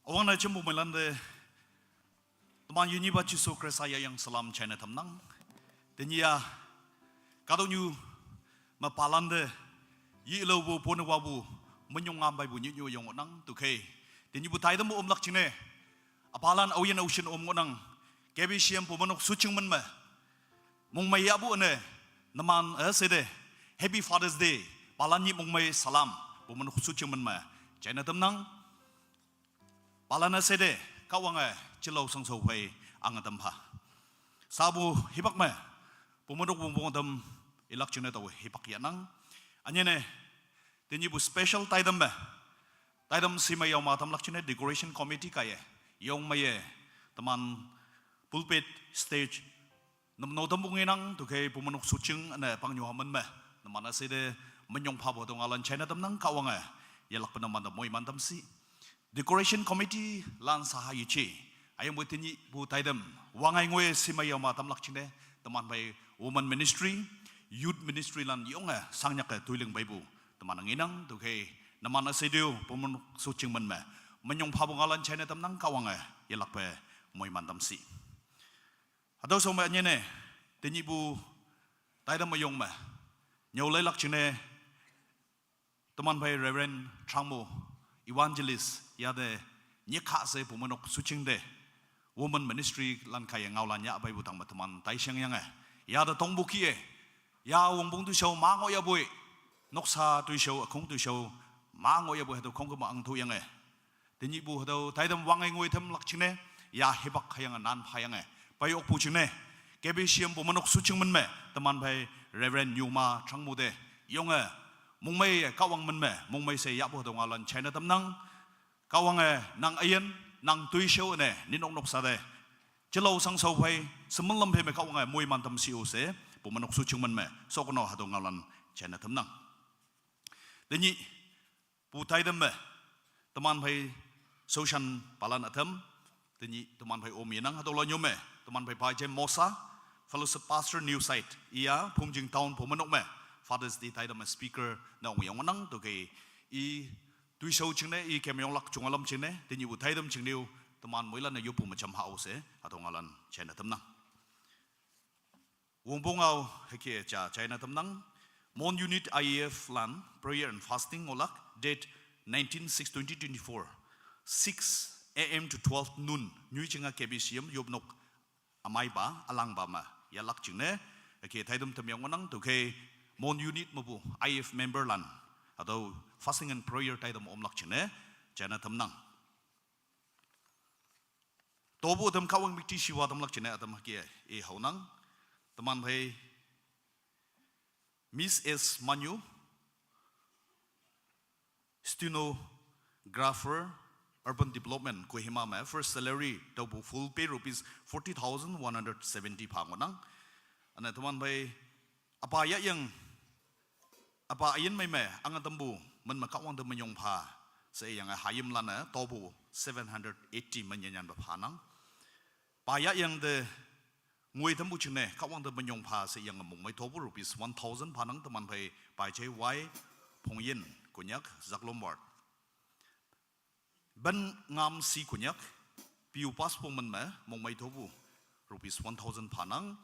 Awang na cembu melande teman yuni baca sukre saya yang salam China temnang. Denia kado nyu mapalande yi lo bu pon wabu menyongam bai bu nyu yong nang tukai. Denia bu tai demu lak cine. Apalan awian ocean nang. KBCM pemenuk sucing men me. Mong mai abu ne naman sede Happy Father's Day. Palan yi mong mai salam pemenuk sucing men me. China temnang. Palana sede kawanga cilau sang sau pai ang tampa. Sabu hipak me pemenuk bumbung tam ilak cina tahu hipak yanang. Anyene tinji bu special taidam me. Taidam sima yau matam lak cina decoration committee kaya. Yong maye teman pulpit stage nam no tambung inang tu kay pemenuk sucing ane pangyuhaman me. Namana sede menyong pabo tong alan China tam nang kawanga yalak penaman tam moi mantam si. Decoration committee lan sahayu ce. Ayam buat ini bu taidam. Wangai ngoe simaya matam lak cine. Teman bay woman ministry, youth ministry lan yonga sangnya ke tuiling baibu. Teman nginang tu ke namana sedio pemen sucing men me. Menyong pabung alan China tam nang kawanga yalak pe moi mantam si. Atau sama ne tini bu taidam mayong me. Nyolai lak cine. Teman bay Reverend Tramo evangelist yade nyekha se pemenuk sucing de woman ministry lan kaya ngaulan ya bai butang teman tai siang yang yada tong buki ya wong bung tu show mango ya boy noksa tu show akong tu show mango ya boy tu kong ko ma ang tu yang tinyi bu do tai dam wangai ngoi tham lak chine ya hebak khayang nan phayang pai ok pu chine KBCM pemenuk sucing men me teman bai Reverend Nyuma Changmude yong mong mai kawang men me mong mai se ya bo dong alan China tam nang kawang nang ayen nang tui show ne ninong nok sa de chelo sang sau pai semelam pe me kawang moi man tam siu se pemenuk sucing men me so kono ha dong alan China tam nang denyi putai dem me teman pai soshan palan atam denyi teman pai om yenang ha dong lo nyome teman pai jem mosa fellowship pastor new site ia pungjing town pemenuk me Father's Day tayo na speaker na uyang wanang to kay tui show chingne kemyong lak chungalam chingne tinyi bu tayo chingniu teman mo ilan na yupu macam house atong alan China tamnang wongbongaw heke cha China tamnang mon unit IEF lan prayer and fasting olak date 19/6/2024 6 AM to 12 noon nyui chinga KBCM yobnok amay ba alang ba ma yalak chingne heke tayo tamyang wanang to kay mon unit mabu IF member lan atau fasting and prayer tayo mo omlak chine China tamnang tobo tam kawang mikti siwa tamlak chine atam hakia haunang teman bhai Miss S Manu stenographer urban development Kohima ma first salary tobo full pay rupees 40,170 pangonang ana teman bhai apa ya yang apa ayen mai me ang tambu man makawang de menyong pha se yang hayim lana tobu 780 manyanyan ba phanang pa ya yang de ngoi tambu chune kawang de menyong pha se yang mong mai tobu rupees 1,000 phanang taman pai pai che wai phongyin Konyak Zaklomward ban ngam si Konyak piu pas pong man ma mong mai tobu rupees 1,000 phanang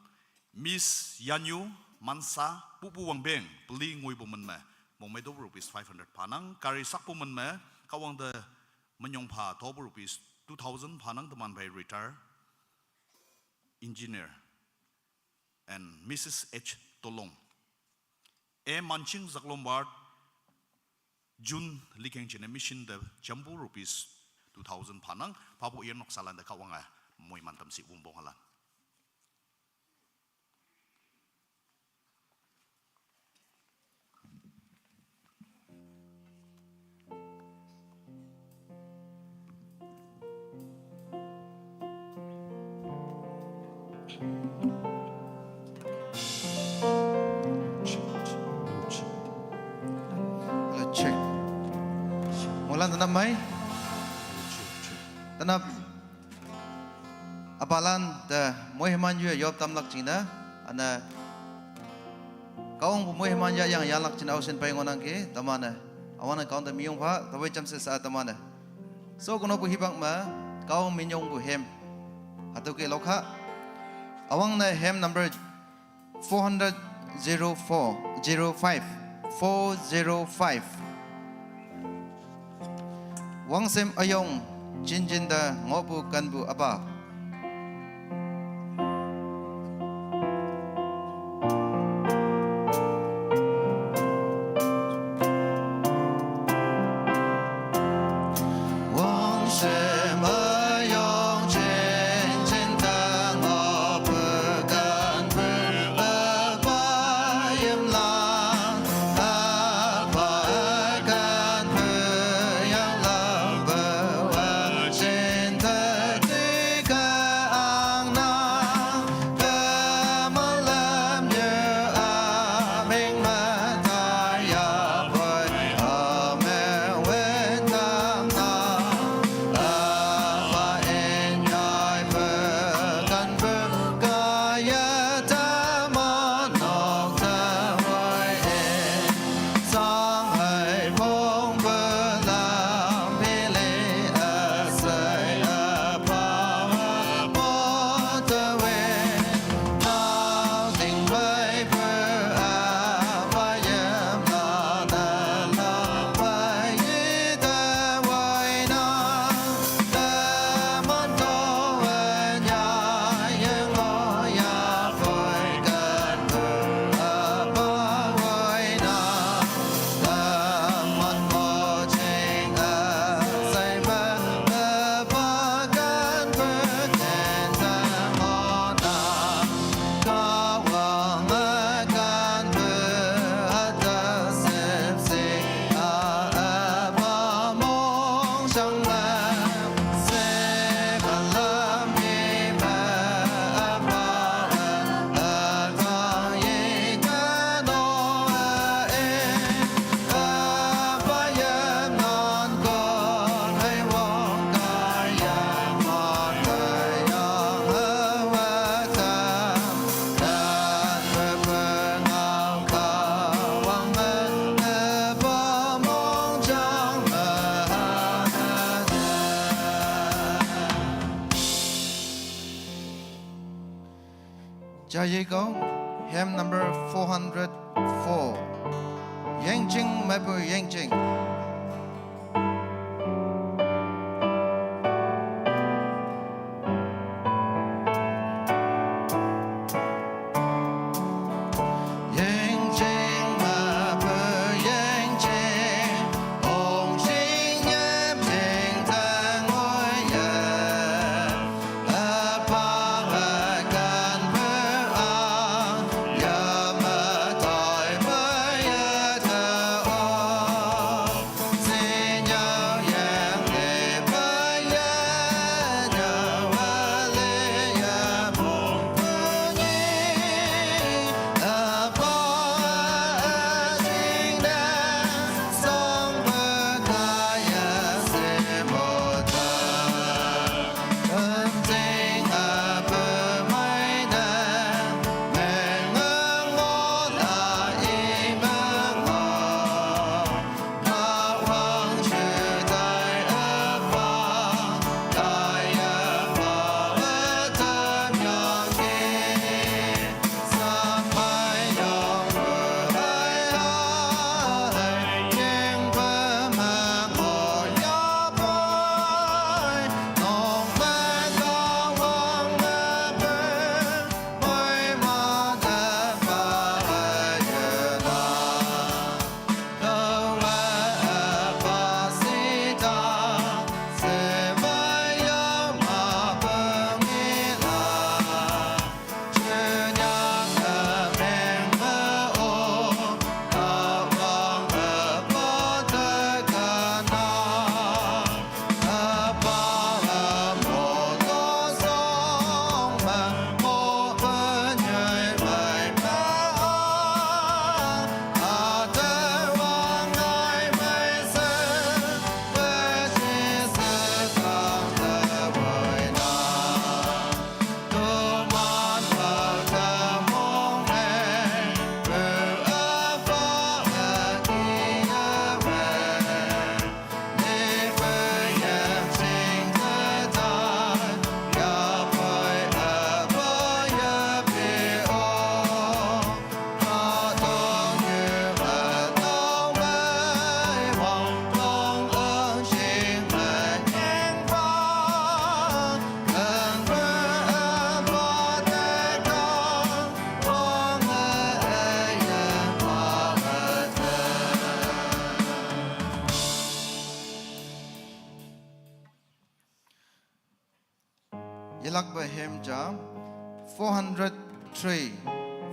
Miss Yanyu Mansa pupu wang beng beli ngoi bumen me mong mai dobu rupees 500 panang kari sak bumen me kawang de menyong pa dobu rupees 2,000 panang teman by retire engineer and Mrs. H Tolong mancing Zaklomward June likeng chine mission de jambu rupees 2,000 panang papu ian nok salan de kawang moi mantam si bumbong halan Check. Mulan tanap mai. Tanap. Apalan the mohiman yu yob tamlak cina. Ana kaung mohiman ya yang yalak cina usin paingonang ke tamana. Awana kaung the miyong pa tawai jam se sa tamana. so kono bu hibang ma kau minyong bu hem atu ke lokha awang na hem number 405 wang sem ayong jin da ngobu kan bu aba Cha ye go hymn number 404 Yang Jing mai bu Yang Jing Yelak Bahem Jam 403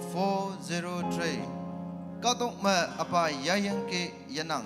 403 Katok ma apa yayang ke yanang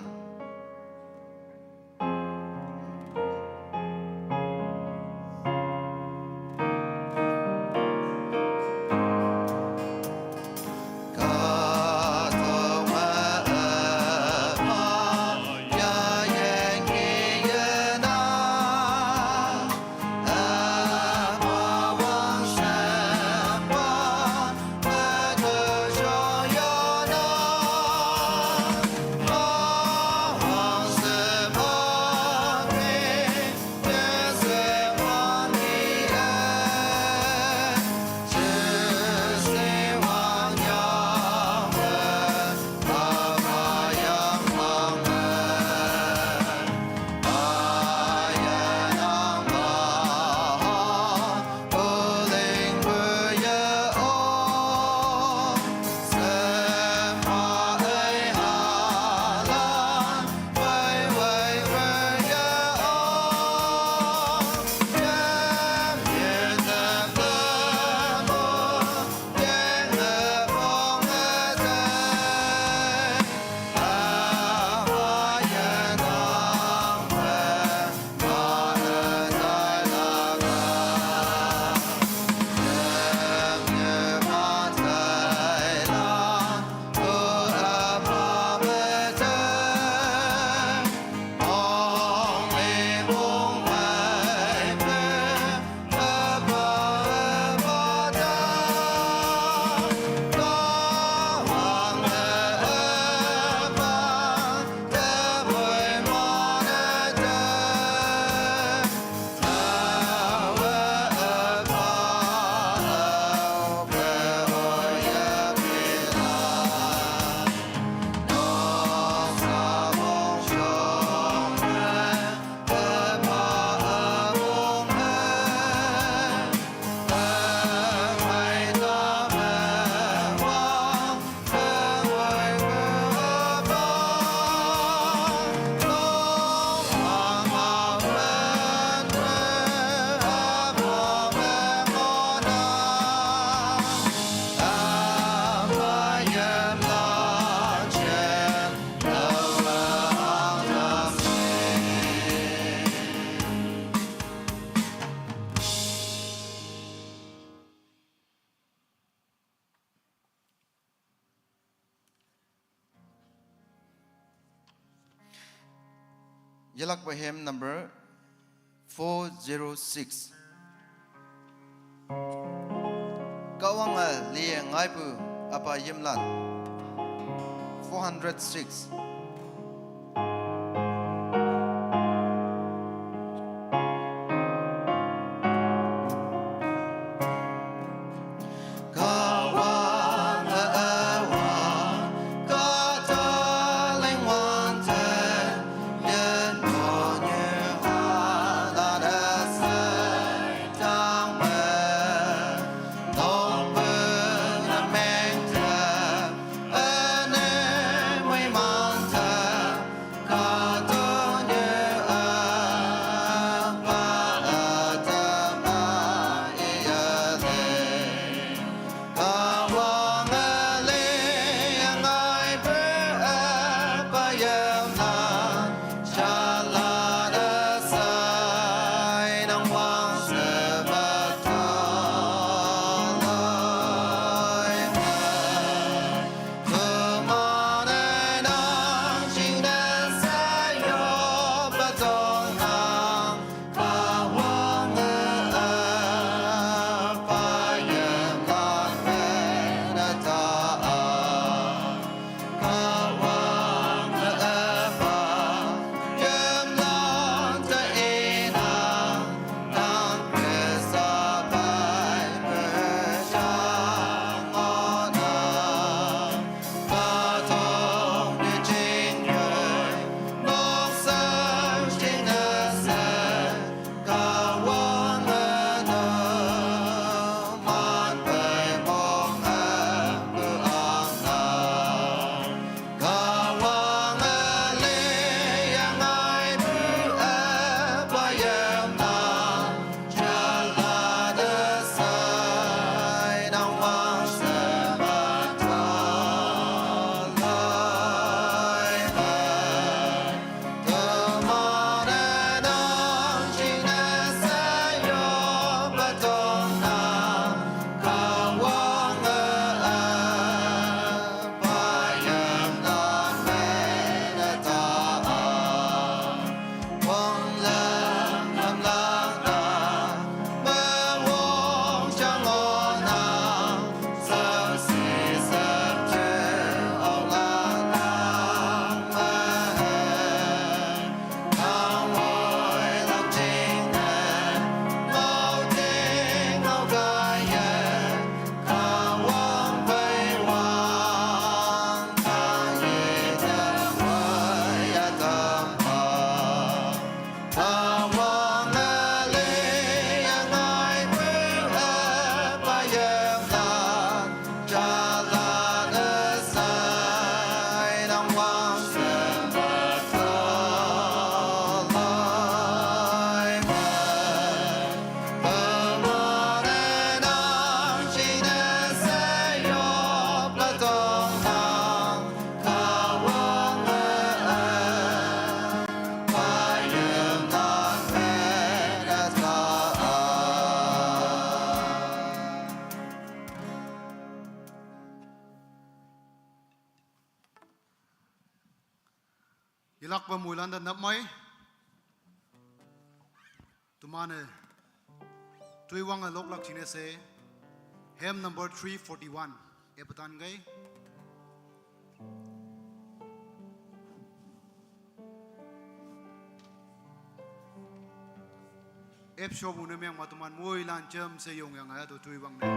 Yelak Bahem number 406 Kawang liye ngaipu apa yimlan 406 Mong Ilak pa mulan dan napmay. Tumane. Tuiwang alok lak chine se. Hymn number 341. Epatan gay. Ep show muna miyang matuman muy lan chem se yung yang ayato tuiwang na.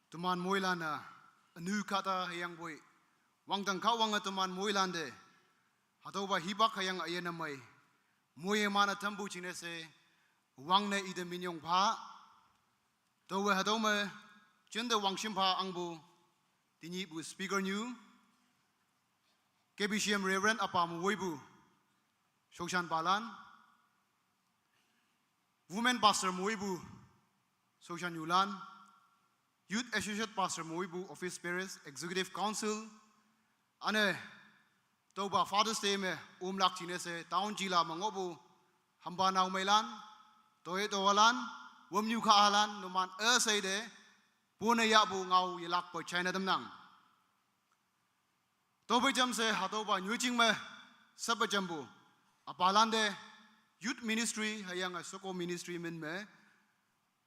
Tuman muilan na anu kata yang boy wang tang kau wang tuman muilan de hatau ba hibak yang ayen namai muye mana tambu chine se wang ne ide minyong pha to we hatau me chende wang shim pha angbu tini bu speaker new KBCM Reverend Apam Weibu Shoshan Palan Women Pastor Weibu Shoshan Yulan Youth Associate Pastor Moibu Office Paris Executive Council ane toba Father's Day me lak chine se town jila mangobu hamba naw mailan toy towalan womnyu kha halan numan sei de pune ya bu ngau yilak po China damnang tobe jam se hatoba nyujing me sab jambu apalan de youth ministry hayang soko ministry min me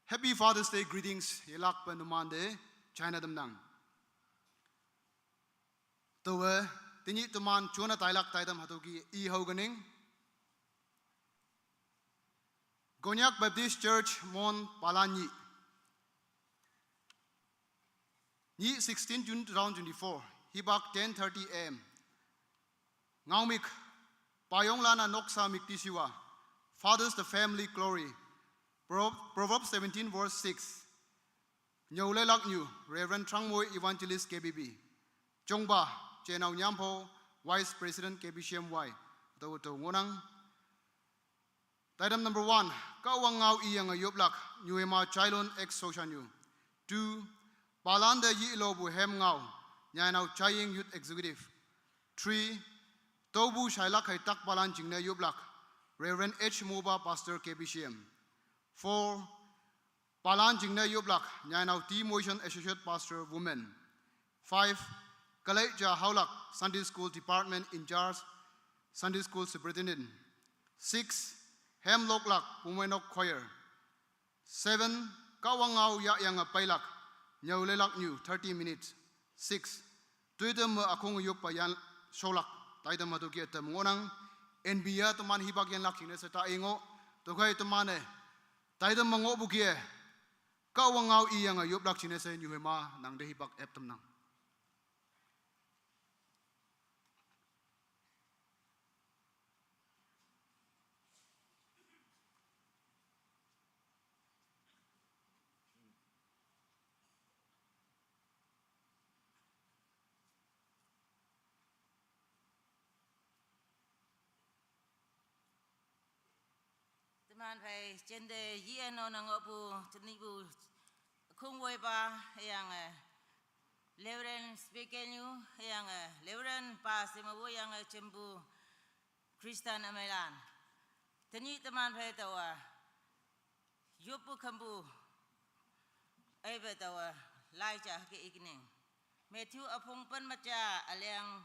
Happy Father's Day greetings yelak panumande China damnang. Towe tini tuman chuna tailak taidam hatoki e hoganing. Konyak Baptist Church Mon Palan Nyih 16 June 2024 hibak 10:30 am. Ngaumik payong lana noksa miktisiwa fathers the family glory. Proverbs 17 verse 6. Nhiều lê lạc nhiều, Reverend Trang Môi Evangelist KBB. Trong ba, chế nào nhám po, Vice President KBCM Y. Tàu tàu ngô năng. Item number 1, ka wang ngau iyang ayop lak, new ema chailon ex social new. 2, Palan de yi lo bu hem ngau, nyai nau chaying youth executive. 3, Tobu shailak hay tak Palan jing na yop lak, Reverend H. Moba Pastor KBCM. 4, Palan jing na yop lak, nyai nau T. Motion Associate Pastor Women. 5, Kalay ja haulak, Sunday School Department in charge, Sunday School Superintendent. 6, Hemlock Lak, Pumenok Choir. 7, Kawangau Ya Yang Pailak, Nyawlelak New, 30 minutes. 6, Tuitam Akong Yuk Payan Sholak, Taitam Matuki Tamonang, NBA Taman Hibak Yan Lakin, Seta Ingo, Tokai Tamane, Taitam Mango Bukie, Kawangau Yang Yuk Lakinese, Nuhema, Nang de Hibak Eptamnang. Man phải trên đề yên nó nang opu chân đi bu không vui ba yang Reverend speaker new yang Reverend pa semabu yang cembu Kristen American tani teman phải tawa yupu kambu ai phải tawa lai cha ke ikning Matthew apung pen macha aliang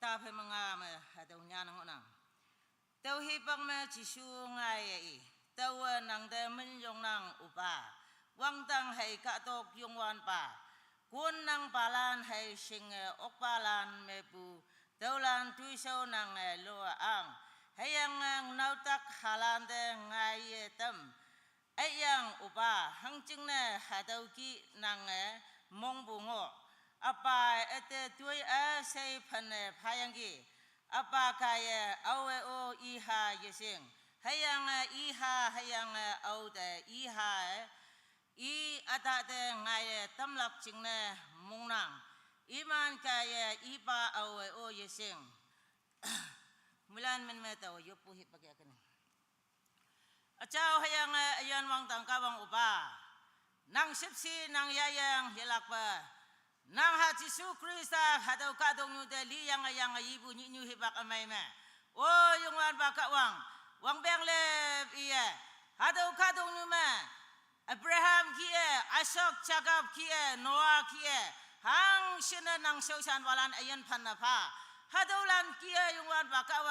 ta phải mangam atau nyana ngonang tau hibang me chisu ngai tau nang de min yong nang upa wang tang hai ka tok yong wan pa kun nang palan hai sing ok palan me pu tau lan tui sau nang lo ang hayang nau tak halan de ngai tam ayang upa hang ching ne ha tau ki nang mong bu ngo apa ete tui a sei phan phayang ki apa kaya awe o iha yesing hayang iha hayang au de iha i ata de ngai tamlap chingne mungnang iman kaya ipa awe o yesing mulan men meta o yopu hi pagya kan achao hayang ayan wang tang ka wang upa nang sipsi nang yayang hilakpa nang ha Jesu Krista hadau ka dong yu de li yang ibu ni nyu hibak amai me o yung wan ba ka wang beng le iya hadau ka dong yu me Abraham kie Isaac Jacob kie Noah kie hang sina nang sausan walan ayan phan na pha hadau lan kie yung wan ba ka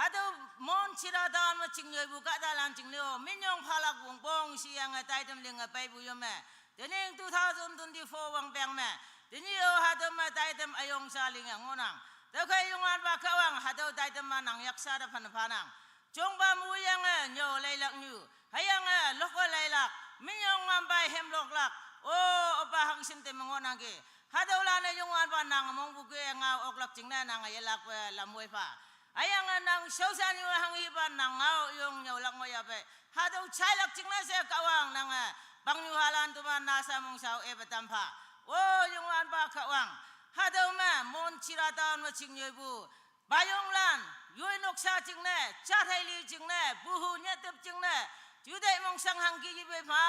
hadau mon chira dan ma ching bu ka da lan ching leo minyong phalak bung bong si yang tai tam ling pai bu yo me dening 2024 wang beng me Dinyo hadam taitem ayong saling ngonang. Dakay yung anba kawang hadaw taitem manang yaksa da panang. Jong ba muyang nyo laylak nyu. Hayang loko laylak. Minyong ambay hemlok lak. O opa hang sinte mengonang ke. Hadaw lana yung anba nang mong buke nga oklak jingna nang ayalak lamoy pa. Ayang nang sausan yung hang hiban nang ngao yung nyolak mo yape. Hadaw chaylak jingna sa kawang nang bangyuhalan tuman nasa mong sao ebatampa. Oh, yung an ba kawang hadaw ma mon chiratan ma chingyebu bayong lan yoi noksa jingne chathaili jingne buhu nyatep jingne judai mong sang hanggi yibe ma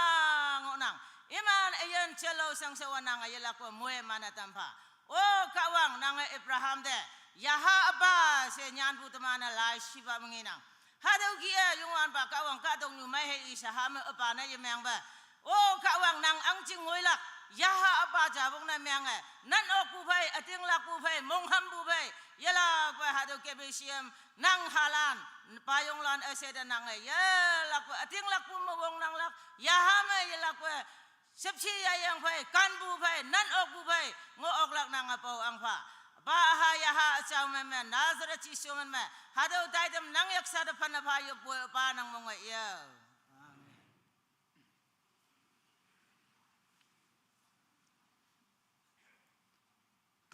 ngonang iman ayan chelo sang sawanang ayala ko moe manatampa oh kawang nang Abraham de yaha aba se nyan bu tamana lai shiba menginang hadaw gia yung an ba kawang kadong yu mai he isahama apa na yemang ba oh kawang nang ang jingoi lak Yaha apa jabong na miange nan oku bai ating laku bai mongham bu bai yala ba hado KBCM nang halan payong lan aseda nang yala ku ating laku mawong nang lak yaha me yala ku sepsi yang bai kan bu bai nan oku bai ngo oklak nang apau ang pa ba ha yaha acaw me me nazara chi suman me hado daidam nang yaksa da pana pa yo pa nang mongwe ya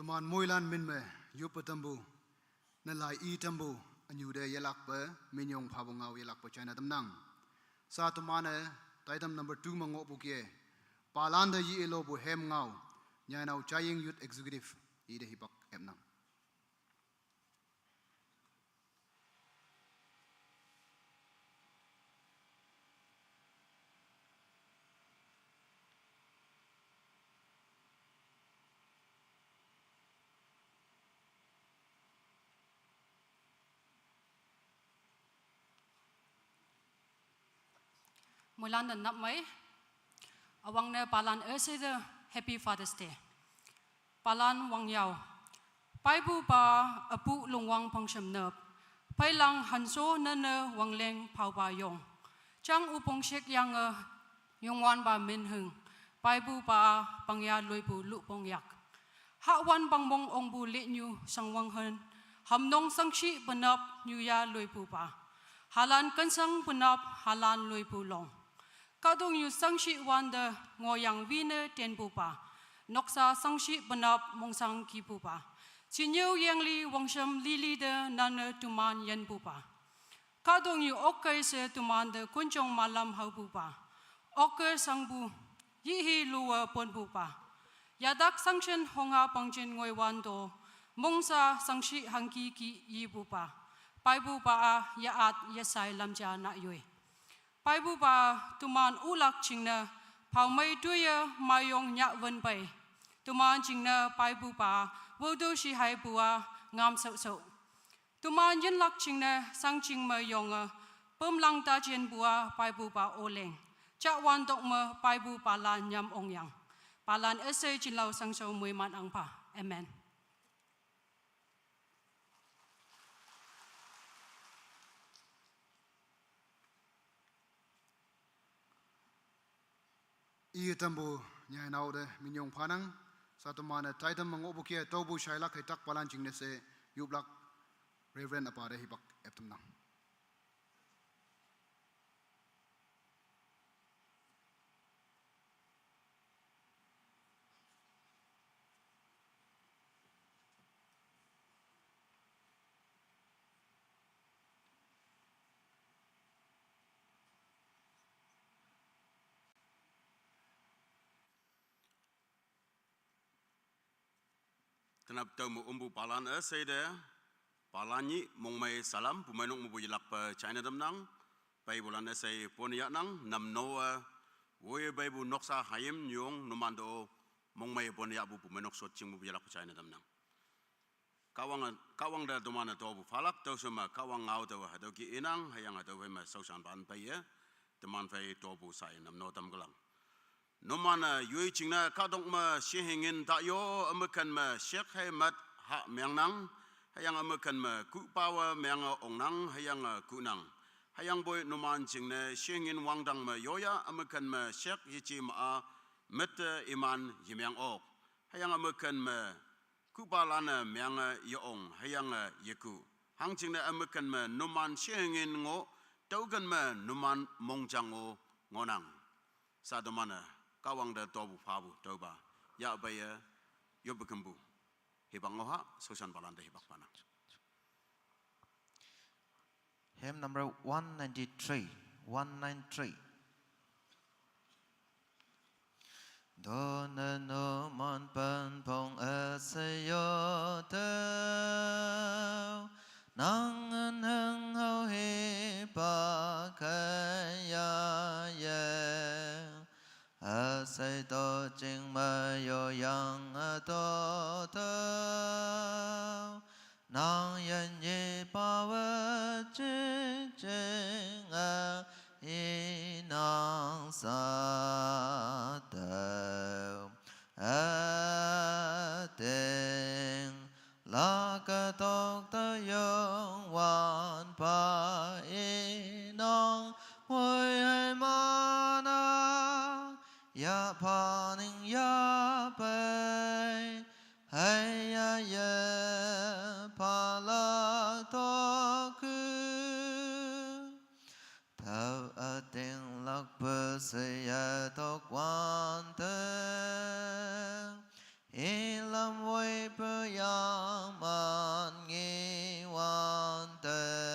Tuman moilan min me yupatambu na lai itambu anyu de yelak pe minyong phabungau yelak pe China tamnang sa tumane taitam number 2 mango bukie Palan de yi elo bu hem ngau nyai nau chaying youth executive i de hipak emnang Mulan dan nap mai awang ne Palan the Happy Father's Day. Palan wang yao. Pai bu ba apu lungwang pangsam nep. Pai lang hanso nene wang leng pau ba yong. Chang upong shek yang yong wan ba min hung. Pai bu ba pangya loi bu lu pong yak. Ha wan bang mong ong bu le nyu sang wang hen. Ham nong sang shi benap nyu ya loi bu ba. Halan kan sang benap halan loi bu long. Kadong yu sang shi wan de ngoyang vine ten bu ba. Noksa sang shi benap mong sang ki bu ba. Chinyo yang li wang sham li li de nan tuman yen bu ba. Kadong yu okai se tuman de kunjong malam hau bu ba. Okai sang bu yihi luwa pon bu ba. Yadak sang shen honga pangchen ngoy wan do. Mongsa sang shi hangki ki yi bu ba. Pai bu ba a yaat yasai lamja na yoi. Pai bu ba tuman ulak chingna pau mai tuya mayong nyak wen pai. Tuman chingna pai bu ba wodo shi hai bua ngam sau sau. Tuman yen lak chingna sang ching ma yonga pum lang ta chen bua pai bu ba oleng. Chak wan tok ma pai bu Palan nyam ong yang. Palan ese chin lau sang sau mui man ang pa. Amen. I tambu nyai nau de minyong phanang satu mana taitam mango bukia tobu shailak hitak Palan jingne se yublak Reverend apare hibak eptumnang Tenap tau mu umbu Palan de Palan Nyih mong mai salam pumanuk mu bujilak pa China damnang pai bulan say poniak nang nam noa woye bai bu noksa hayem nyong numando mong mai poniak bu pumanuk sotching mu bujilak pa China damnang kawang da domana to bu falak tau sama kawang ngau tau hadau ki inang hayang hadau ma sausan ban pai ya teman pai to bu sai nam no tam galang Nomana yui chingna kadong ma shihingin ta yo amakan ma shek hai mat ha meang nang hayang amakan ma ku pawa meang ong nang hayang ku nang hayang boy noman chingna shihingin wangdang ma yoya amakan ma shek yichi ma met iman yimeang ok hayang amakan ma ku palana meang yong hayang yeku hang chingna amakan ma noman shihingin ngo taugan ma noman mongjango ngonang sadomana kawang da tobu fabu toba ya baya yobekembu hibang ngoha sosan balanda hibak pana Hymn number 193. 193. Dona no man pan pong asayo tao nang an hang hao he pa kaya ya asai to ching ma yo yang a to tao nang yan ye pa wa ching ching a y nang sa tao a ting la ka tok ta yong wan pa y nong hui hai ma na ya pa ning ya pai hai ya ya pa la to ku thao a tiếng lắc bơ se ya to quan te in lam vui bơ ya man nghi wan te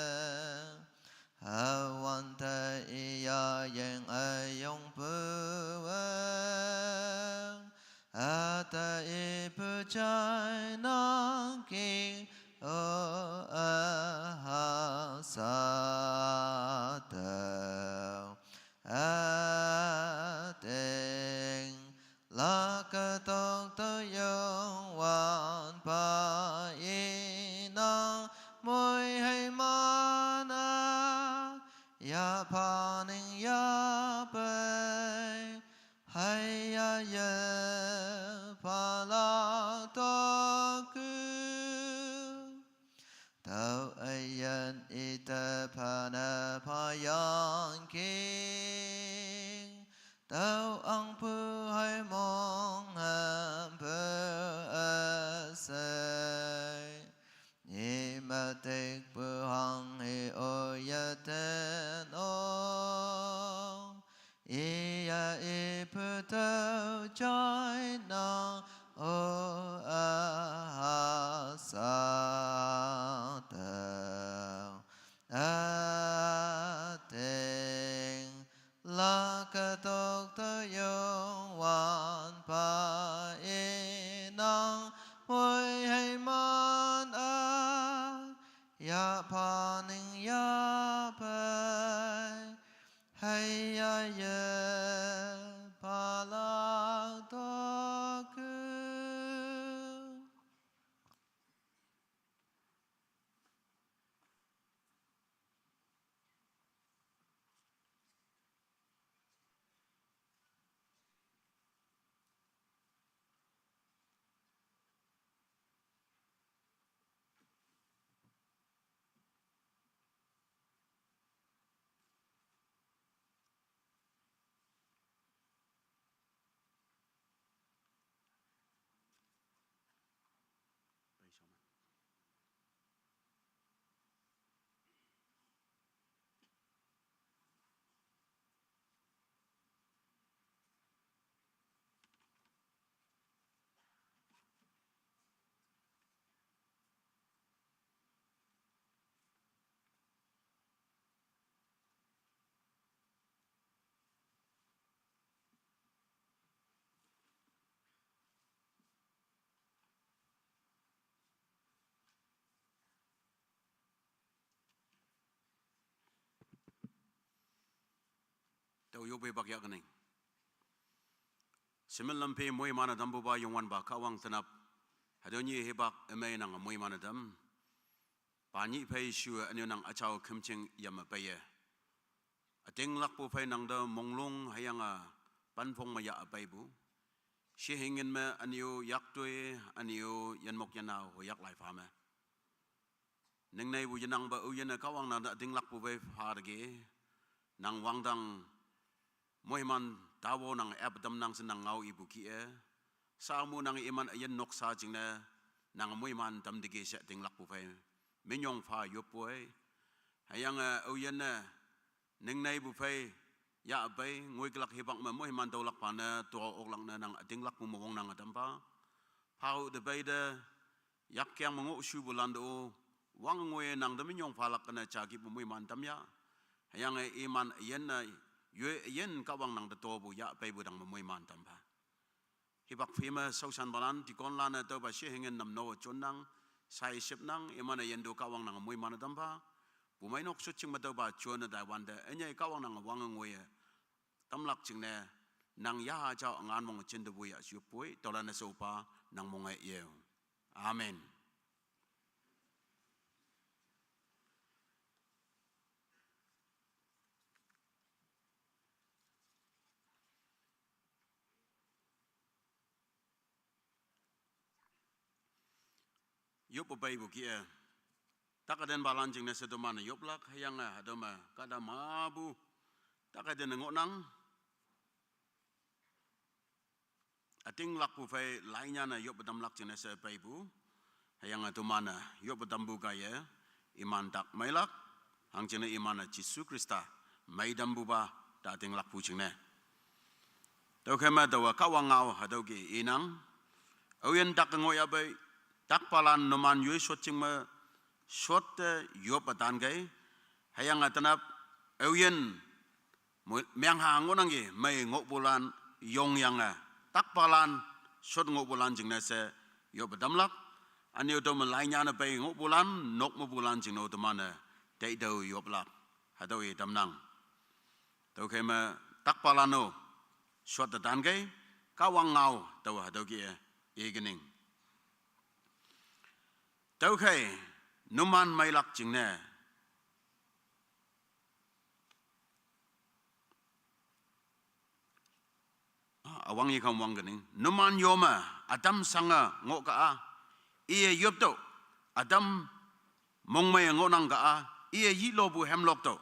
ya pa ning ya bai hay ya ye pa la to ku tao ai yan ita pa na pa yang king tao ang pu hai mong ham pu asai ni ma tek pu hang he o ya ten o i ya i pu tao chai na o a ha sa tao a tình la ca tộc tơ yong wan pa e nang hoi hay man a ya pa ning ya pai hay ya ye pa la to ku tau yo be bak ya kaning simel lampe moi mana dam bu ba yung wan ba kawang tanap hado Nyih hebak emay nang moi mana dam pa ni phei shua anyo nang achao khimching yam pa ye ating lak pu phei nang da monglung hayanga panphong ma ya pai bu she hingin me anyo yak tue anyo yan mok yan ho yak lai fa me ning nei bu yanang ba u yan kawang na da ting lak pu phei phar ge nang wang dang moi man tawo nang ep dam nang sin nang ngau ibu ki e sa mu nang iman ayen nok sa jing na nang moi man dam de ge se ting lak pu phei minyong pha yo poi hayang o yen na ning nei bu phei ya bai ngoi klak hebak ma moi man tolak pa na to ok lang na nang ting lak mu mong nang adam pa phau de bai de yak kyang mo shu bulan do wang ngoi nang de minyong pha lak na cha ki bu moi man tam ya hayang iman yen na yen ka wang nang de to bu ya bai bu dang moi man tam pa hebak phema sau san balan ti kon la na to ba she hingen nam no chon nang sai ship nang imana yendo kawang nang moi mana dampa bumai nok suching ma ba chuan da wan da enyai kawang nang wang ngoye tamlak ching ne nang ya cha ngan mong chin de buya shu pui tolan so pa nang mong ai ye amen yop bai bu kia takaden balan jing ne sedomana yop lak hayang adoma kada mabu takaden ngok nang ating lak pu fai lainnya na yop dam lak jing ne se bai bu hayang adomana yop dam bu ga ye iman tak mai lak hang jing ne iman Yesus Krista mai dam bu ba ta ting lak pu jing ne tau khema dawa kawang ngau hadau ge inang oyen tak ngoi abai tak palan noman yui shotching ma shot yop atan gai hayang atanap euyen meang ha ngonang ge mai ngok bulan yong yang tak palan shot ngok bulan jing na se yop damlak anyo do malai nya na pai ngok bulan nok mo bulan jing no to mana dei do yop lak hadau e damnang to khema tak palan no shot atan gai kawang ngau to hadau ge egening tau khai numan mai lak ching ne awang ikam wang gani numan yoma Adam sanga ngok ka iye yop to Adam mong may ngonang ka iye yilo bu hemlok to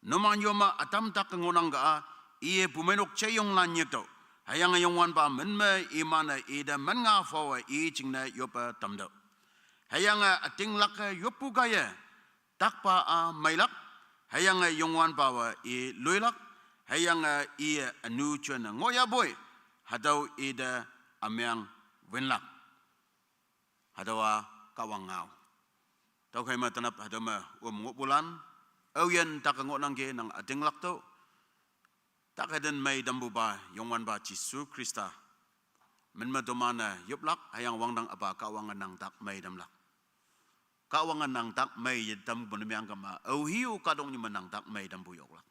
numan yoma Adam tak ngonang ka iye bumenok cheyong lan yek to hayang yong wan ba men me imana ida man nga fo i chingna yopa tamdo hayang ating lak yopu gaya takpa a mailak hayang yong wan ba wa i luilak hayang i anu chuna ngoya boy hadau ida amyang wenlak hadawa kawang ngau tau kai ma tanap hadama ngobulan auyen tak ngonang ge nang ating lak to tak haden mai dambu ba yongwan ba Jisu Krista men ma domana yoplak hayang wangdang apa kawangan nang tak mai damlak kawangan nang tak mai dam bunmyang kama au hiu kadong ni menang tak mai dambu yoklak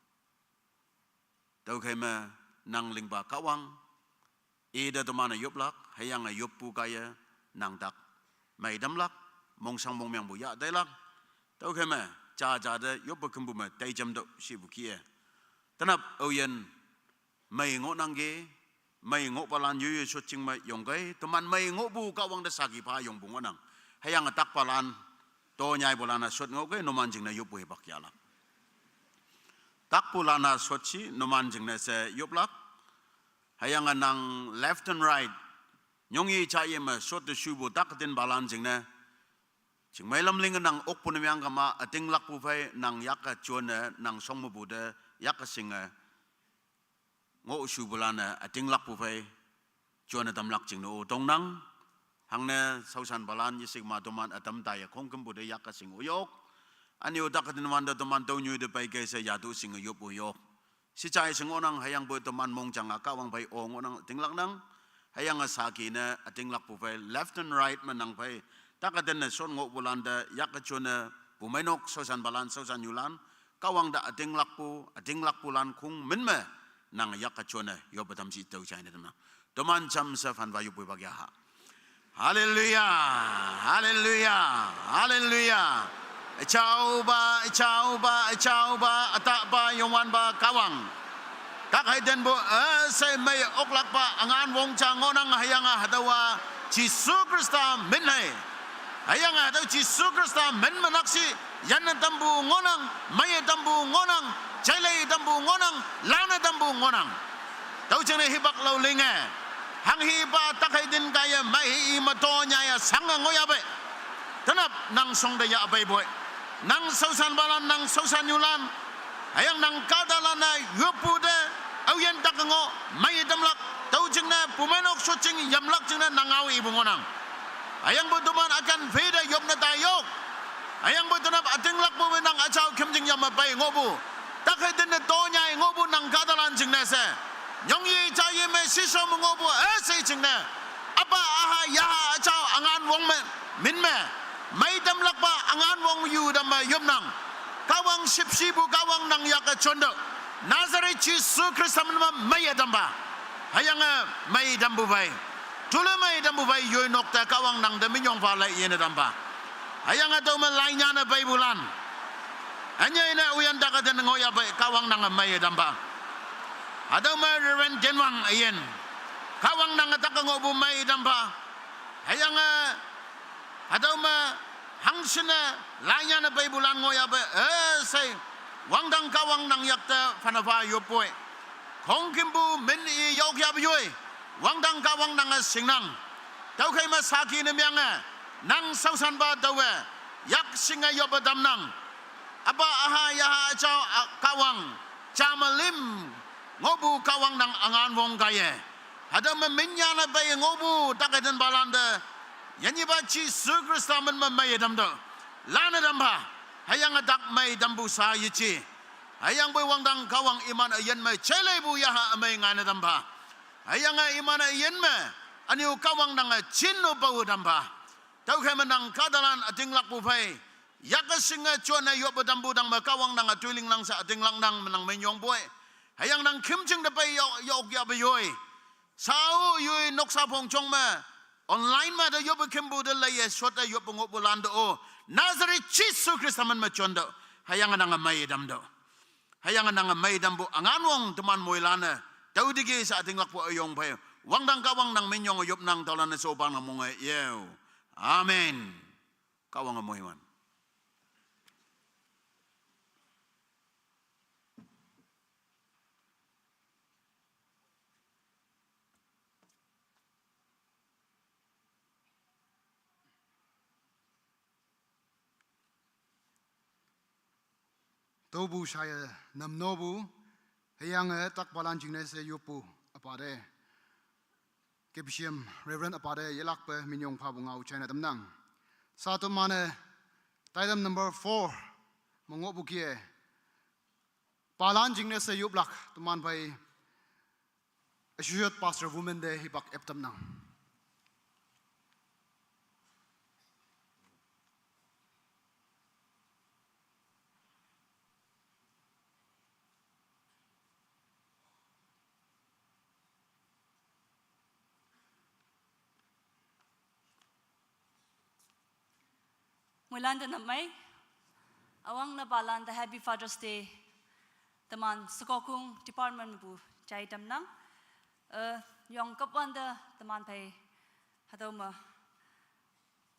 tau kai ma nang lingba kawang ida domana yoplak hayang yoppu kaya nang tak mai damlak mong sang mong myang bu ya dailak tau kai ma cha de yoppu kumbu ma dai jam do shibu kie tanap auyen mai ngok nangge mai ngok palan yu yu ching mai yong gai teman mai ngok bu ka wang da sagi pa yong bu ngonang hayang tak palan to nyai bolana sot ngok gai noman jing na yup bu bak yala tak pulana sot chi noman jing na se yuplak hayang nang left and right nyong yi cha ye ma sot de shu bu tak tin balan jing na jing mai lam ling nang ok pun myang kama ating lak pu phai nang yak ka chuan nang song mu bu de yak ka sing ngo shu bulana ating lak pu phai chuan tam lak ching no tong nang hang ne sausan balan yisik ma toman atam ta ya khong kum bu de yak ka sing uyok ani u dak tin wan da toman to nyu de pai ke se ya tu sing yop uyok si chai sing onang hayang bu toman mong chang ka wang pai ong onang ting lak nang hayang sa ki na ating lak pu phai left and right manang phai tak den na son ngo bulan da yak ka chuan pu mai nok sausan balan sausan yulan kawang da ating lak pu lan khung min me nang yak ka chona yo batam si tau chai na toman cham sa fan va yu pu bagya ha hallelujah hallelujah hallelujah chau ba ata ba yongwan ba kawang tak hai den bo sai mai oklak ba angan wong chang ngonang hayanga hadawa Jisu Krista min hai hayanga hadawa Jisu Krista min manaksi yan tambu ngonang mai tambu ngonang Jailai dambu ngonang, lana dambu ngonang. Tau chang ne hibak lau linge. Hang hiba takai din kaya mai i matonya ya sanga ngoya be. Tanap nang song da ya bay boy. Nang sausan balan nang sausan yulan. Ayang nang kadalana yupu de auyen takango mai damlak. Tau chang ne pumenok sucing yamlak chang ne nangaw ibu ngonang. Ayang butuman akan veda yop na tayok. Ayang butunap ating lak bu nang achaw kimjing yam bay ngobu. Takai din na tonya ngobu nang kadalan jing na se nyong yi cha yi me siso mo ngobu se jing na apa aha ya chao angan wong me min me mai dam lak ba angan wong yu dam ma yum nang kawang sip bu kawang nang ya ka chondo Nazareth Jisu Kristus ma mai dam ba hayang mai dam bu bai tule mai dam bu bai yoy nok ta kawang nang da minyong fa lai yen dam ba hayang ado ma lai nya na bai bulan anya ina uyan daga den ngoya ba kawang nang mai damba adaw ma ren denwang ayen kawang nang taka ngobu mai damba hayang adaw ma hangsina lanya na bay bulan ngoya ba say wangdang kawang nang yakta fanava yopoy kong kimbu min i yok yab yoy wangdang kawang nang singnang daw kay masaki na miyanga nang sausan ba dawe yak singa yobadam nang apa aha ya chao kawang chamalim ngobu kawang nang angan wong kaye hada meminya na bay ngobu takadan balanda yanyi ba Jisu Kristus men mai damdo lana damba hayang dak mai dambu sa yichi hayang boy wang dang kawang iman ayen mai chele bu ya mai ngana damba hayang iman ayen me aniu kawang nang chinno bau damba tau khe menang kadalan ating lak bu phai yak singa chuan yo badambu dang ma kawang nang atuling lang sa ating lang nang menang menyong boy hayang nang kimjing de pai yo ya ba yoi sao yoi noksa phong chong ma online ma da yo ba kimbu de la ye shot yo ba ngop bulan do o Nazareth Jisu Kristus man ma chondo hayang nang mai dam do hayang nang mai dam bu angan wong teman moilana tau dige sa ating lak po ayong pai วังดังกะวังนังไม่ยองยบนังตอลันโซปังนมงเอยวอาเมนกะวังมวยมันตัวบูชายนำโนบูเฮียงตักบาลานจิงเนสยูปูอปาเดKBCM Reverendอปาเดยลักเปมินยงพาบุงเอาใช้ในตำนังสาธุมาเนไตดัม number 4มงบุกีบาลานจิงเนสยูบลักตุมันไปAssociate Pastor Women de hibak ep tamnang Mulan na may awang na balan the Happy Father's Day teman sekokung department bu cai tamnang yang kapan da teman pai hadau ma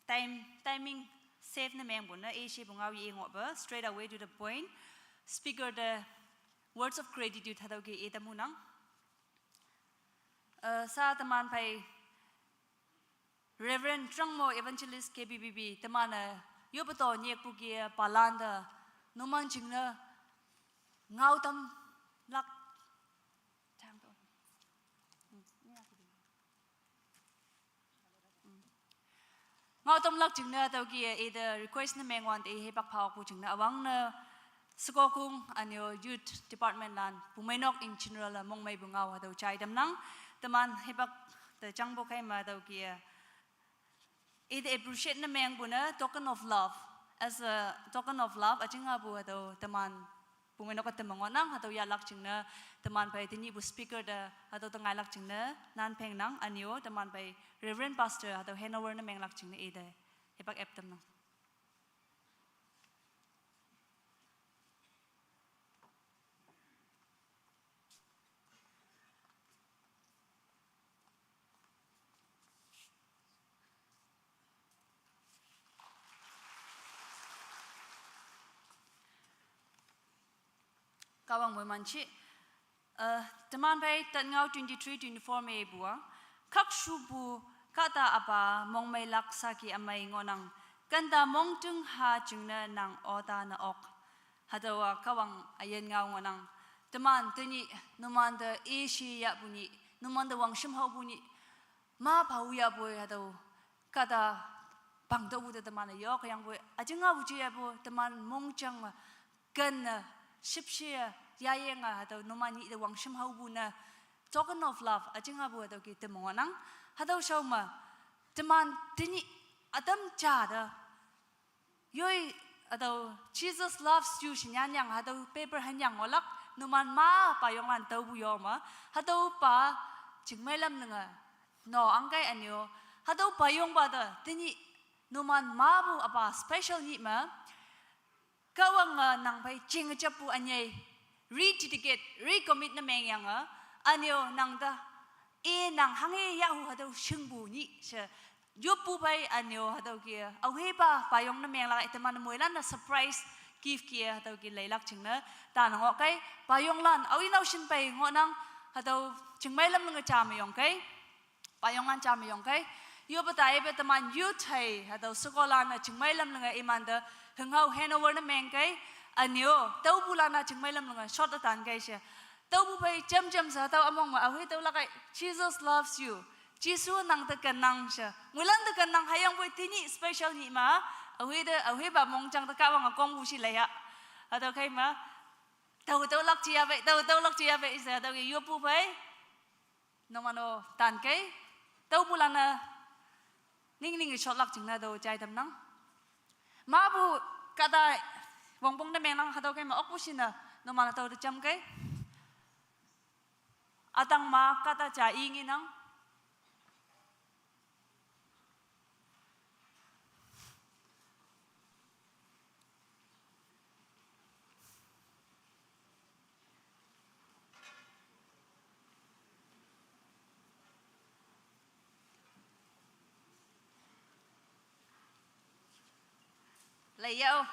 timing save na meng bu na Asia bungaw yi ngok ba straight away to the point speaker the words of gratitude hadau ke etamunang sa teman pai Reverend Trangmo Evangelist KBBB teman yo beto nyek pugi Palan da numan jingna ngau tam lak ngau tam lak jingna tau ki e the request na mengwan te he pak phawak pu jingna awang na skokung anyo youth department lan pumenok in general mong mai bungau ha tau chai dam nang teman he pak te changbo khai ma tau ki it appreciate na meng buna token of love as a token of love ajinga bu ato teman pumeno ka temangon nang ato ya lak chingna teman pai tini bu speaker da ato tangai lak chingna nan peng nang anyo teman pai reverend pastor ato handover na meng lak chingna ide hepak ep tam nang kawang mo manchi teman pai tangau 23-24 Mei bua kak shubu kata apa mong may laksaki amay ngonang kanda mong tung ha jungna nang oda na ok hadawa kawang ayen ngau ngonang teman tini numan da ishi ya bunyi numan da wang shimhau bunyi ma pau ya boy hadaw kata bang da uda teman yo kayang boy ajinga buji ya bo teman mong chang kan shipshia yayenga hadaw numani the wangshim haubuna token of love ajinga bu hadaw ki temonang hadaw shawma teman tini adam chada yoi hadaw Jesus loves you shinyanyang hadaw paper hanyang olak numan ma payongan taw bu yoma hadaw pa jingmelam nga no angkay anyo hadaw payong bada tini numan ma bu apa special ni ma kawang nang pai ching chapu anyay rededicate recommit na meng yang anyo nang da e nang hangi ya hu hadaw shingbu ni sha yopu pai anyo hadaw ki awe ba payong na meng la iteman moilan na surprise gift ki hadaw ki leilak chingna ta nang kai payong lan awi naw shin pai ngo nang hadaw chingmai lam nga cha mayong kai payong an cha mayong kai yo ba tai be taman youth hai hadaw sukola na chingmai lam nga imanda hengau handover na meng kai anyo tau bulana chingmai lam nga short atan kai sha tau bu pai jam sa tau among ma awi tau la kai Jesus loves you jisu nang ta kanang sha mulan ta kanang hayang boy tini special ni ma awi ba mong chang ta ka wang kong bu si la ya atau kai ma tau lak chia be tau lak chia be sa tau yo pu pai no mano tan kai tau bulana ning short lak chingna do chai tam nang mabu kata bongbong na menang hadaw kay maokpusina no mana taw cham kay atang ma kata cha ingi nang lấy yêu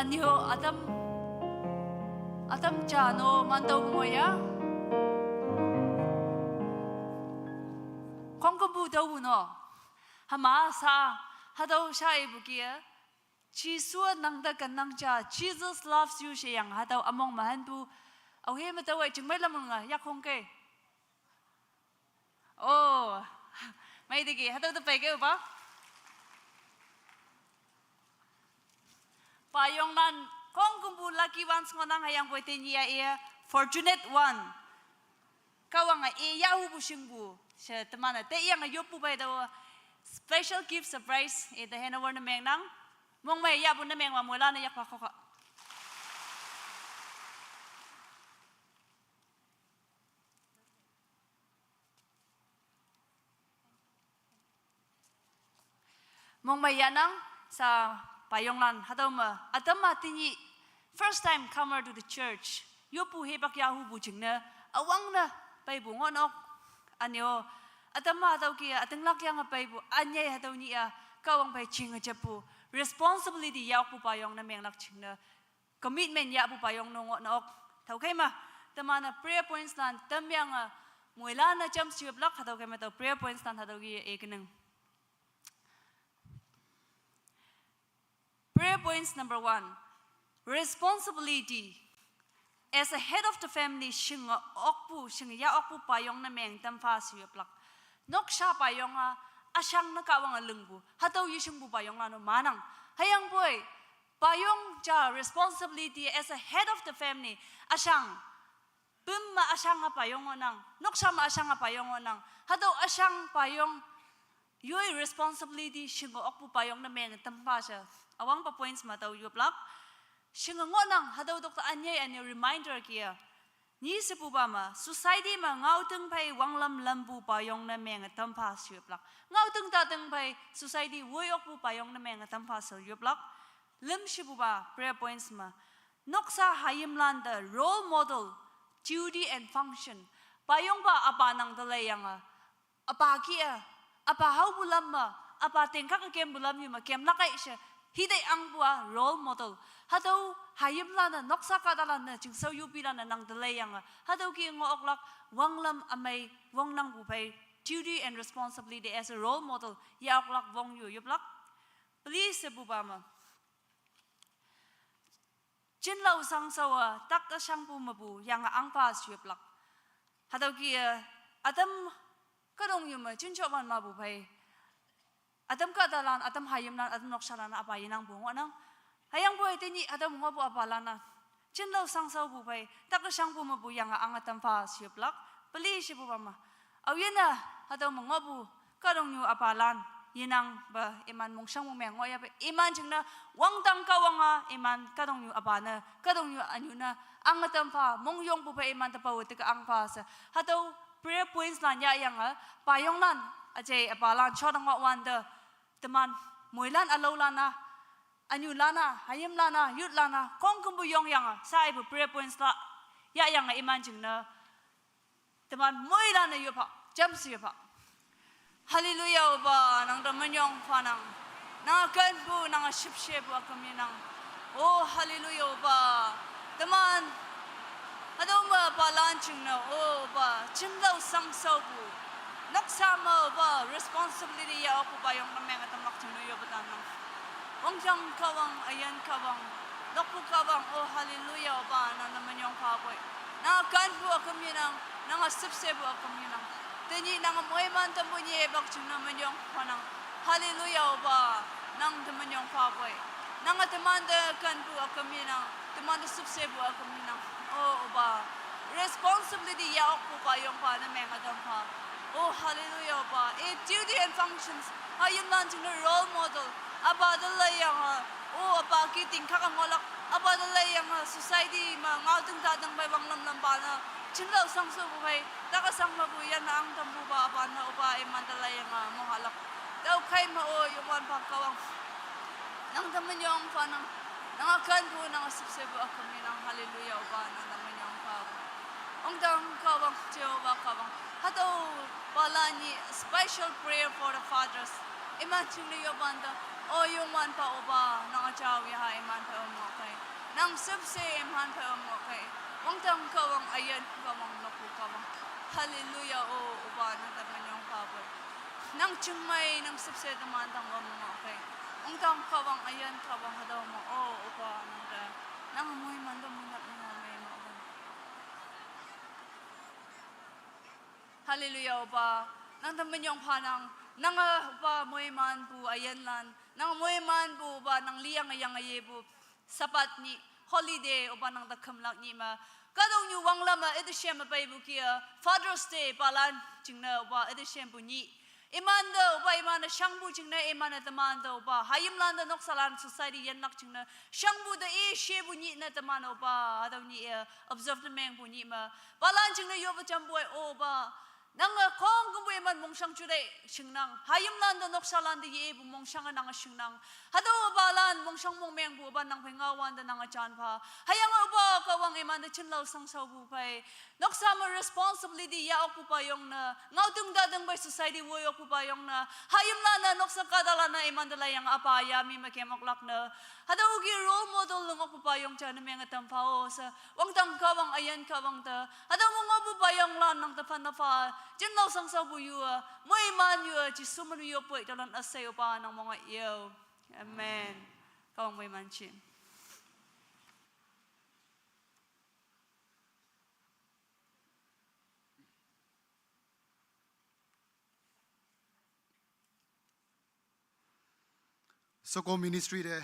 anyo Adam jano mando moya Kong bu do no Hama sa hado sha ibukia Jesus nang da kan nang cha Jesus loves you siyang hado among mahan bu au he ma tawai chung mai lam nga yak hong ke Oh mai digi hado ta pai ke ba Payong nan Kong kumbu lucky ones ngonang hayang pwede niya fortunate one. Kawang yahu busingbu. Siya teman te yang yopu bay daw special gift surprise ito hena war na meng nang mong may yabu na meng mamula na yak pakoka. Mong may yanang sa Payonglan hatama atama tini first time comer to the church yopu hebak yahu bujingna awang na paibu ngonok anyo atama ataw kia atenglak yang paibu anyay hataw niya kawang pai chinga japu responsibility yaku payong na menglak chingna commitment yapu payong nongo nok taw kay ma tama na prayer points lan tamyang muila na jam siuplak hataw kay ma taw prayer points lan hataw kia ekeneng Prayer points number 1. Responsibility. As a head of the family, shinga ya okpu payong na meng tamfa siyaplak. Nok siya payong asyang nakawang alungbu. Hataw yishing bu payong lano manang. Hayang boy, payong ja responsibility as a head of the family. Asyang. Bumma asyang payong onang. Nok siya ma asyang payong onang. Hataw asyang payong yoy responsibility shinga okpu payong na meng tamfa siya. Awang pa points mataw yuplak. Shinga ngonang hadaw dokta anyay reminder kia. Ni sepu ba ma society ma ngauteng pai wanglam lambu payong na meng tampa yuplak. Ngauteng tateng pai society woyok pu payong na meng tampa yuplak. Lim sepu ba prayer points ma. Noksa hayimlan the role model duty and function. Payong ba apa nang dalayang apa kia apa hau bulam ma apa tengkak kem bulam yuma kem lakay siya. Hidai ang bua role model. Hadaw hayim lana noksa kadalan na jing saw yubilan na nang delayang. Hadaw ki ngooklak wanglam amay wang nang bupay duty and responsibility as a role model. Yaoklak wong yu yublak. Please se bubama. Jinlaw sang sawa takka siyang pumabu yang ang pas yublak. Hadaw ki atam kadong yuma jinchoban mabupay. Adam kadalan, adam hayimlan, adam nokshalan apa yinang bungo nang hayang boy tini adam ngobu apalana. Jinlaw sang saw bupay, takka siyang pumabu yang ang atam pa siuplak, beli si bupama. Aw yina adam ngobu kadong yu apalan yinang ba iman mong siyang mumeng ngoya ba iman jingna wangtang kawanga iman kadong yu apana, kadong yu anyuna ang atam pa mong yung bupay iman tapaw tika ang pa sa. Hataw prayer points lan ya yang payong lan ajay apalan chodang wanda teman muilan alaw lana anyu lana hayim lana yut lana kong kumbu yong yang sa ibu prayer points la ya yang iman jing na teman muilan na yupa jam si yupa hallelujah ba nang teman yong fanang nang kan bu nang ship bu kami nang oh hallelujah ba teman adong ba palan jing na oh ba jinglaw sang so bu Naksama ba responsibility ya ako ba yung nameng at amak sinuyo ba tanong? Wangjang kawang ayan kawang nakpo kawang oh hallelujah ba na naman yung kapoy. Nakakan po ako minang nangasipse po ako minang. Tani nangamoy man tampo niya bak siyang naman yung panang hallelujah ba nang naman yung kapoy. Nangatamanda kan po ako minang tamanda sipse po ako minang. Oh ba responsibility ya ako ba yung panameng at pa. Oh, hallelujah ba. Duty and functions. Ayun lang yung role model. Aba dalayang oh, aba kiting kakangolak. Aba dalayang society ma ngauteng tatang bay wang lam ba na. Chinlaw sang so buhay. Nakasang mabuyan na ang tambu ba aba na uba iman dalayang mahalak. Daw kay mao yung wan pagkawang. Nang daman yung panang nangakan po nangasipsebo ako minang hallelujah ba na naman yung kawang. Ang dang kawang Jehovah kawang. Hataw Palan special prayer for the fathers. Imagine niyo banda. o yung man pa oba nang achaw ya hai man pa mo kay nang subse man pa mo kay wang tang kawang ayan kawang naku kawang hallelujah o oba na taman yung power nang chumay nang subse man tang mo kay wang tang kawang ayan kawang hadaw mo o oba nang amoy man daw mo na may mo hallelujah oba nang taman yung panang nang ba moy man bu ayan lan nang moy man bu ba nang liyang ayang ayebu sapat ni holiday oba nang dakhamlak ni ma kadong yu wanglama edishem pa ibu kia Father's Day palan jingna oba edishem bu ni imanda oba imana shangbu jingna imana tamanda oba hayimlan da noksalan society yanak jingna shangbu da e shebu ni na tamana oba adaw ni observe na meng bu ni ma palan jingna yoba jamboy oba nang kong gumboy man mongsang chude singnang hayimlan da noksalan da ye bu mongsang nang singnang hadaw balan mongsang mongmeng bu ba nang pengawan da nang chan pa hayang oba kawang iman da chinlaw sang saw bu pai noksama responsibility ya ok pa yong na ngautung dadang by society wo ok pa yong na hayimlan da noksa kadala na iman da layang apa ya mi makemoklak na hadaw gi role model ng ok pa yong chan meng atampao sa wang tang kawang ayan kawang ta hadaw mo ngobu pa yong lan nang tapan na pa Jinlaw sang sa buyo, moy man yu, jisuman yu po ito lang asayo pa ng mga iyo. Amen. Kawang moy man chin. Soko ministry de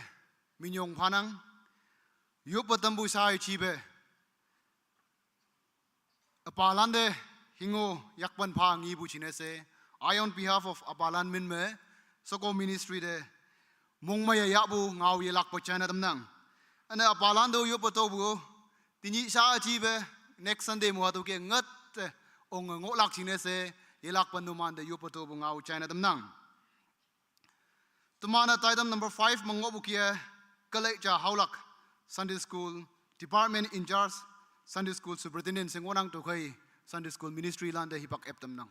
minyong panang yupatambu sa chibe apalande hingo yakban pa ngibu chinese I on behalf of apalan minme soko ministry de mongmaya yabu ngau yelak po chana damnang ana apalando yupato tini sa chibe next Sunday mo hatu ke ngat ong ngolak chinese yelak panuman de yupato ngau chana damnang Tumana item number 5 mangobukia Kaleja Haulak Sunday School Department in charge Sunday School Superintendent Singwanang Tokai Sunday School Ministry Landa Hipak Eptam Nang